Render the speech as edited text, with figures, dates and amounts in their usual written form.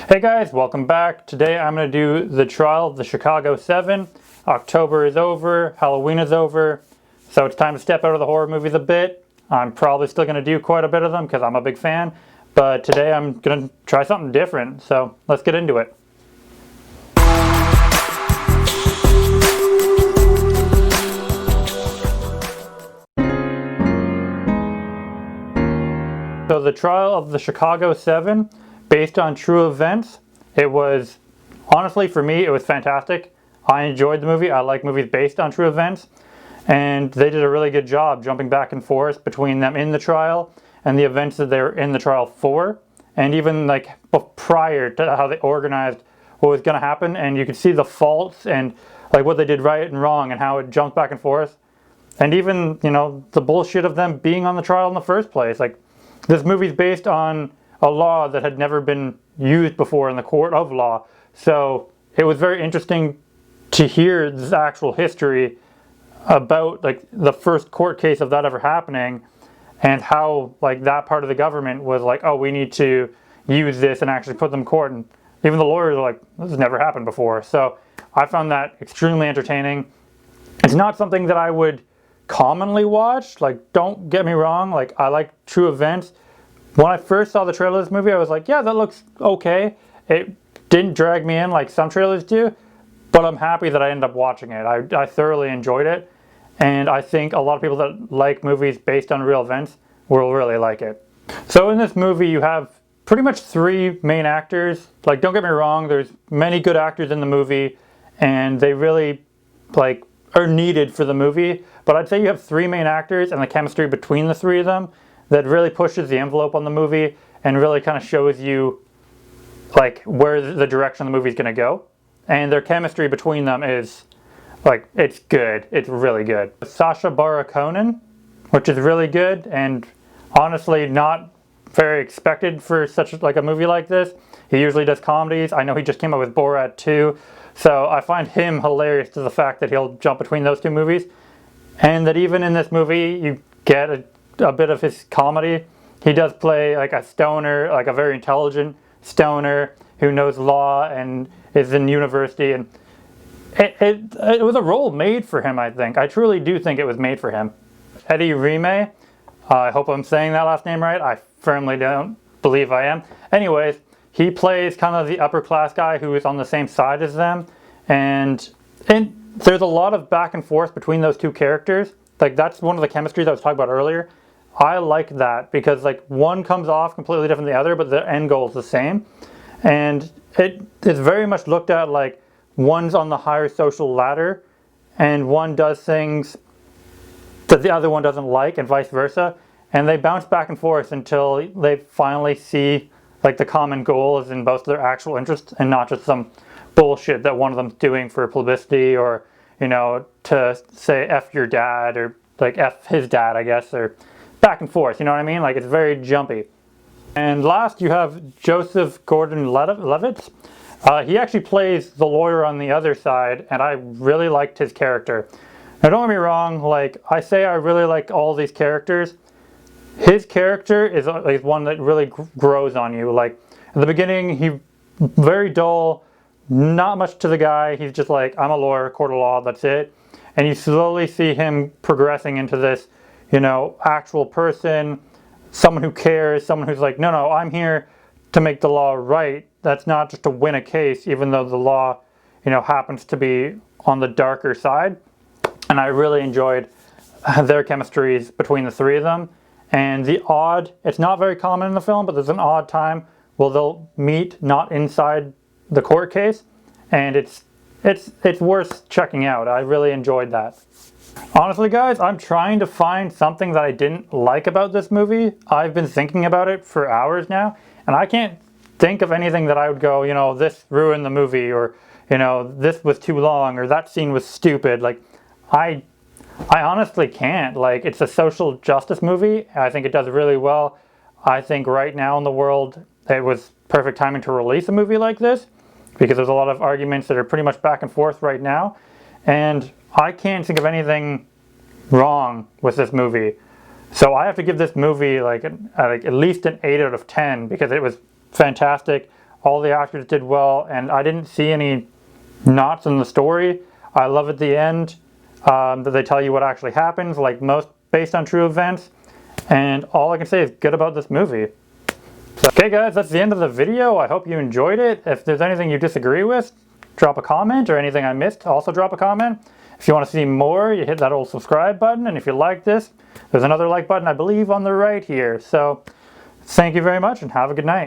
Hey guys, welcome back. Today I'm going to do the trial of the Chicago 7. October is over, Halloween is over, so it's time to step out of the horror movies a bit. I'm probably still going to do quite a bit of them because I'm a big fan, but today I'm going to try something different, so let's get into it. So the trial of the Chicago 7, based on true events, it was, honestly for me, it was fantastic. I enjoyed the movie. I like movies based on true events. And they did a really good job jumping back and forth between them in the trial and the events that they're in the trial for. And even like prior to how they organized what was going to happen. And you could see the faults and like what they did right and wrong and how it jumped back and forth. And even, you know, the bullshit of them being on the trial in the first place. Like, this movie's based on a law that had never been used before in the court of law. So it was very interesting to hear this actual history about like the first court case of that ever happening and how like that part of the government was like, oh, we need to use this and actually put them in court. And even the lawyers are like, this has never happened before. So I found that extremely entertaining. It's not something that I would commonly watch. Like, don't get me wrong, like I like true events. When I first saw the trailer of this movie, I was like, yeah, that looks okay. It didn't drag me in like some trailers do, but I'm happy that I ended up watching it. I thoroughly enjoyed it, and I think a lot of people that like movies based on real events will really like it. So in this movie, you have pretty much three main actors. Like, don't get me wrong, there's many good actors in the movie, and they really like are needed for the movie, but I'd say you have three main actors and the chemistry between the three of them that really pushes the envelope on the movie and really kind of shows you like where the direction the movie is going to go. And their chemistry between them is like, it's good. It's really good. Sacha Baron Cohen, which is really good and honestly not very expected for such like a movie like this. He usually does comedies. I know he just came out with Borat 2. So I find him hilarious to the fact that he'll jump between those two movies. And that even in this movie, you get a bit of his comedy. He does play like a stoner, like a very intelligent stoner who knows law and is in university. And it was a role made for him, I think. I truly do think it was made for him. Eddie Rime, I hope I'm saying that last name right. I firmly don't believe I am. Anyways, he plays kind of the upper class guy who is on the same side as them. And there's a lot of back and forth between those two characters. Like, that's one of the chemistries I was talking about earlier. I like that because like one comes off completely different than the other, but the end goal is the same. And it is very much looked at like one's on the higher social ladder and one does things that the other one doesn't like and vice versa. And they bounce back and forth until they finally see like the common goal is in both their actual interests and not just some bullshit that one of them's doing for publicity or, you know, to say F your dad or like F his dad, I guess, or back and forth, you know what I mean? Like, it's very jumpy. And last you have Joseph Gordon-Levitt. He actually plays the lawyer on the other side, and I really liked his character. Now don't get me wrong, like I say I really like all these characters. His character is one that really grows on you. Like, at the beginning, he very dull, not much to the guy. He's just like, I'm a lawyer, court of law, that's it. And you slowly see him progressing into this, you know, actual person, someone who cares, someone who's like, no, I'm here to make the law right. That's not just to win a case, even though the law, you know, happens to be on the darker side. And I really enjoyed their chemistries between the three of them. And it's not very common in the film, but there's an odd time where they'll meet not inside the court case, and it's worth checking out. I really enjoyed that. Honestly guys, I'm trying to find something that I didn't like about this movie. I've been thinking about it for hours now, and I can't think of anything that I would go, you know, this ruined the movie, or, you know, this was too long, or that scene was stupid. Like, I honestly can't. Like, it's a social justice movie. I think it does really well. I think right now in the world, it was perfect timing to release a movie like this because there's a lot of arguments that are pretty much back and forth right now. And I can't think of anything wrong with this movie. So I have to give this movie like at least an 8 out of 10 because it was fantastic. All the actors did well, and I didn't see any knots in the story. I love at the end that they tell you what actually happens, like most based on true events. And all I can say is good about this movie. So, okay guys, that's the end of the video. I hope you enjoyed it. If there's anything you disagree with, drop a comment, or anything I missed, also drop a comment. If you want to see more, you hit that old subscribe button, and if you like this, there's another like button I believe on the right here. So thank you very much and have a good night.